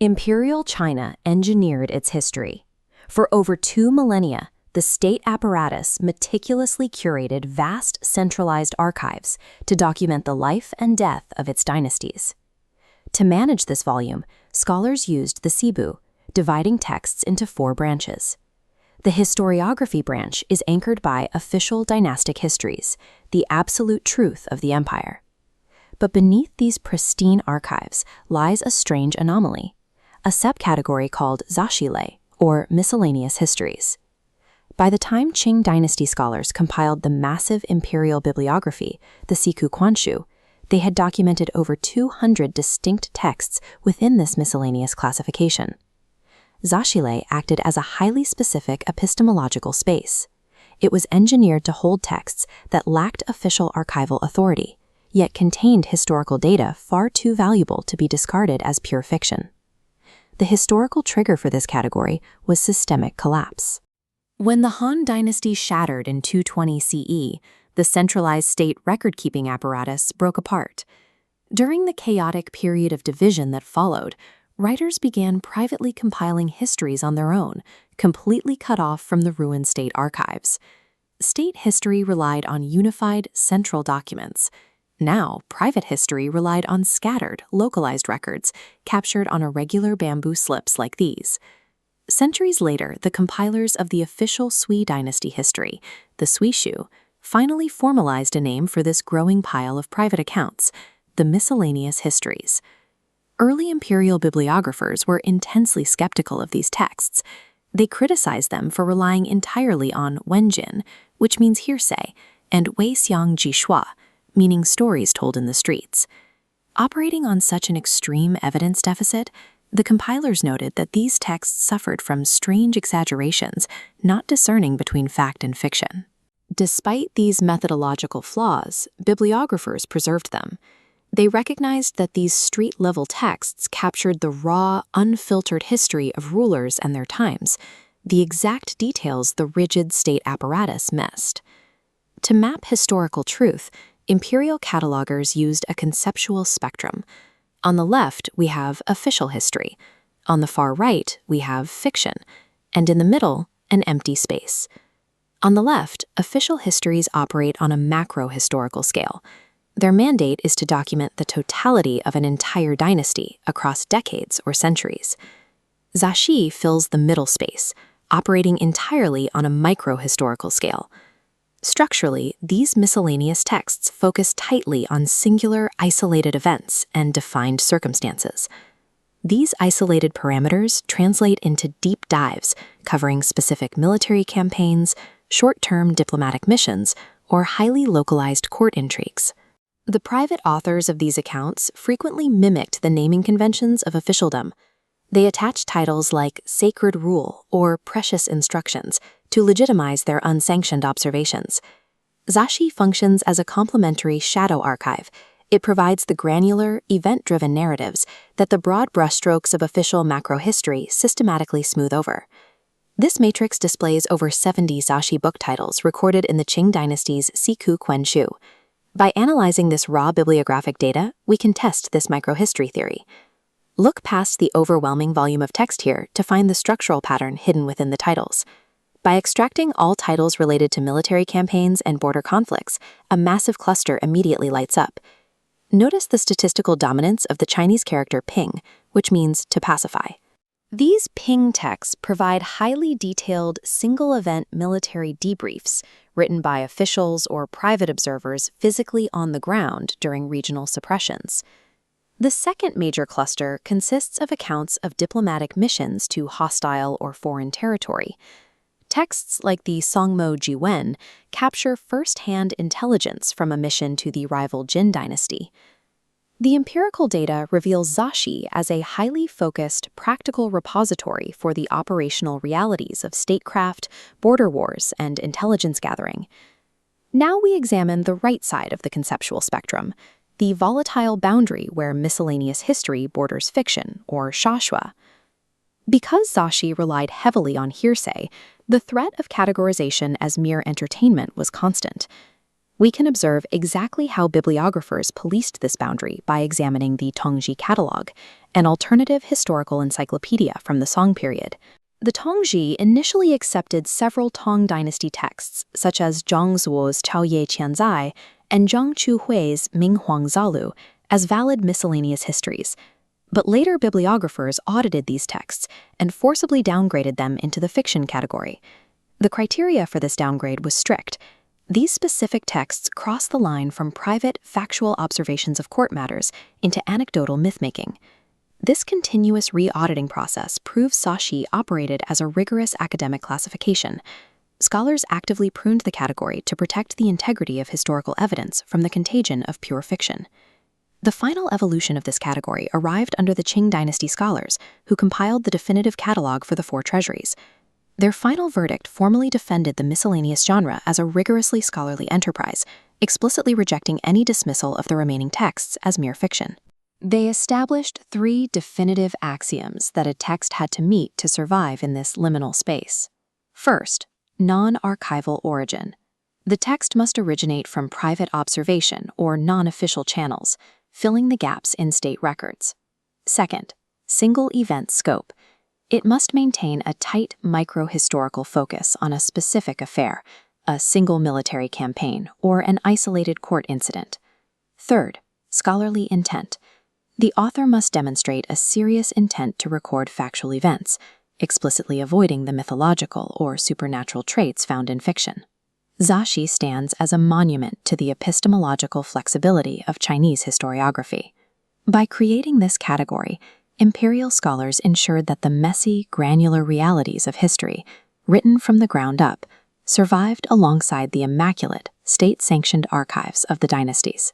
Imperial China engineered its history. For over 2 millennia, the state apparatus meticulously curated vast centralized archives to document the life and death of its dynasties. To manage this volume, scholars used the Sibu, dividing texts into 4 branches. The historiography branch is anchored by official dynastic histories, the absolute truth of the empire. But beneath these pristine archives lies a strange anomaly, a subcategory called Zashile, or Miscellaneous Histories. By the time Qing dynasty scholars compiled the massive imperial bibliography, the Siku Kwanshu, they had documented over 200 distinct texts within this miscellaneous classification. Zashile acted as a highly specific epistemological space. It was engineered to hold texts that lacked official archival authority, yet contained historical data far too valuable to be discarded as pure fiction. The historical trigger for this category was systemic collapse. When the Han dynasty shattered in 220 CE, the centralized state record-keeping apparatus broke apart. During the chaotic period of division that followed, writers began privately compiling histories on their own, completely cut off from the ruined state archives. State history relied on unified, central documents. Now, private history relied on scattered, localized records, captured on irregular bamboo slips like these. Centuries later, the compilers of the official Sui dynasty history, the Suishu, finally formalized a name for this growing pile of private accounts, the Miscellaneous Histories. Early imperial bibliographers were intensely skeptical of these texts. They criticized them for relying entirely on wenjin, which means hearsay, and weixiang jishua, meaning stories told in the streets. Operating on such an extreme evidence deficit, the compilers noted that these texts suffered from strange exaggerations, not discerning between fact and fiction. Despite these methodological flaws, bibliographers preserved them. They recognized that these street-level texts captured the raw, unfiltered history of rulers and their times, the exact details the rigid state apparatus missed. To map historical truth, imperial catalogers used a conceptual spectrum. On the left, we have official history. On the far right, we have fiction. And in the middle, an empty space. On the left, official histories operate on a macro-historical scale. Their mandate is to document the totality of an entire dynasty across decades or centuries. Zashi fills the middle space, operating entirely on a micro-historical scale. Structurally, these miscellaneous texts focus tightly on singular, isolated events and defined circumstances. These isolated parameters translate into deep dives covering specific military campaigns, short-term diplomatic missions, or highly localized court intrigues. The private authors of these accounts frequently mimicked the naming conventions of officialdom. They attached titles like Sacred Rule or Precious Instructions to legitimize their unsanctioned observations. Zashi functions as a complementary shadow archive. It provides the granular, event-driven narratives that the broad brushstrokes of official macro-history systematically smooth over. This matrix displays over 70 Zashi book titles recorded in the Qing dynasty's Siku Kwanshu. By analyzing this raw bibliographic data, we can test this microhistory theory. Look past the overwhelming volume of text here to find the structural pattern hidden within the titles. By extracting all titles related to military campaigns and border conflicts, a massive cluster immediately lights up. Notice the statistical dominance of the Chinese character ping, which means to pacify. These ping texts provide highly detailed single-event military debriefs written by officials or private observers physically on the ground during regional suppressions. The second major cluster consists of accounts of diplomatic missions to hostile or foreign territory. Texts like the Songmo Jiwen capture first-hand intelligence from a mission to the rival Jin dynasty. The empirical data reveals Zashi as a highly focused, practical repository for the operational realities of statecraft, border wars, and intelligence gathering. Now we examine the right side of the conceptual spectrum, the volatile boundary where miscellaneous history borders fiction, or shashua. Because Zashi relied heavily on hearsay, the threat of categorization as mere entertainment was constant. We can observe exactly how bibliographers policed this boundary by examining the Tongji Catalog, an alternative historical encyclopedia from the Song period. The Tongji initially accepted several Tang dynasty texts, such as Zhang Zuo's Chaoye Qianzai and Zhang Chuhui's Minghuang Zalu, as valid miscellaneous histories. But later bibliographers audited these texts and forcibly downgraded them into the fiction category. The criteria for this downgrade was strict. These specific texts cross the line from private, factual observations of court matters into anecdotal myth-making. This continuous re-auditing process proves Sashi operated as a rigorous academic classification. Scholars actively pruned the category to protect the integrity of historical evidence from the contagion of pure fiction. The final evolution of this category arrived under the Qing dynasty scholars, who compiled the definitive catalog for the four treasuries. Their final verdict formally defended the miscellaneous genre as a rigorously scholarly enterprise, explicitly rejecting any dismissal of the remaining texts as mere fiction. They established 3 definitive axioms that a text had to meet to survive in this liminal space. First, non-archival origin. The text must originate from private observation or non-official channels, filling the gaps in state records. Second, single event scope. It must maintain a tight micro-historical focus on a specific affair, a single military campaign, or an isolated court incident. Third, scholarly intent. The author must demonstrate a serious intent to record factual events, explicitly avoiding the mythological or supernatural traits found in fiction. Zashi stands as a monument to the epistemological flexibility of Chinese historiography. By creating this category, imperial scholars ensured that the messy, granular realities of history, written from the ground up, survived alongside the immaculate, state-sanctioned archives of the dynasties.